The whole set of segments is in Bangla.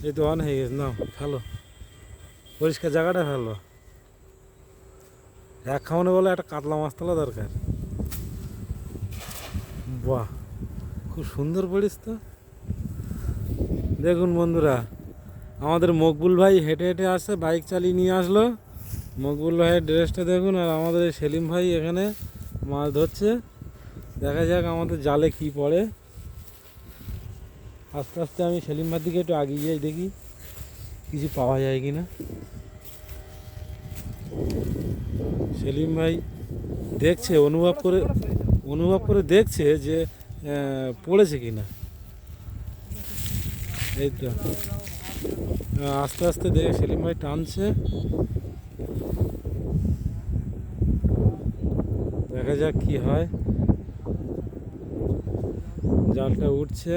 এই তো অন হয়ে গেছে, নাও ফেলো, পরিষ্কার জায়গাটা ফেলো। এক খাওয়ানো বলে একটা কাতলা মাছ তোলা দরকার। বাহ, খুব সুন্দর পড়িস তো। দেখুন বন্ধুরা, আমাদের মকবুল ভাই হেঁটে হেঁটে আসছে, বাইক চালিয়ে নিয়ে আসলো। মকবুল ভাইয়ের ড্রেসটা দেখুন, আর আমাদের সেলিম ভাই এখানে মাছ ধরছে। দেখা যাক আমাদের জালে কি পড়ে। আস্তে আস্তে আমি সেলিম ভাইয়ের দিকে একটু এগিয়ে যাই, দেখি কিছু পাওয়া যায় কি না। সেলিম ভাই দেখছে, অনুভব করে দেখছে যে পড়েছে কি না। এই তো আস্তে আস্তে দেখে সেলিম ভাই টানছে, দেখা যাক কি হয়। জালটা উঠছে,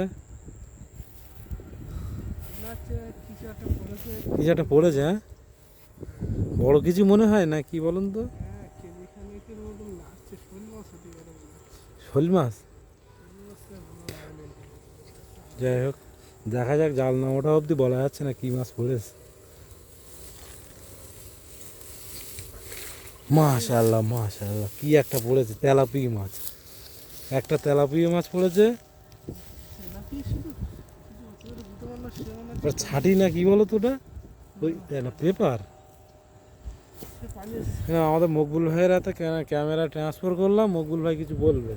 কিছু একটা পড়েছে। হ্যাঁ, বড় কিছু মনে হয় না, কি বলুন তো? শোল মাছ। যাই হোক, দেখা যাক, জাল না ওঠা অবধি বলা যাচ্ছে না কি মাছ পড়েছে। মাশাআল্লাহ মাশাআল্লাহ, কি একটা পড়েছে, তেলাপিয়া মাছ। একটা তেলাপিয়া মাছ পড়েছে। ছাটি না কি বলো তো ওটা? ওই না, পেপার। হ্যাঁ, আমাদের মকবুল ভাইয়ের হাতে ক্যামেরা ট্রান্সফার করলাম, মকবুল ভাই কিছু বলবে।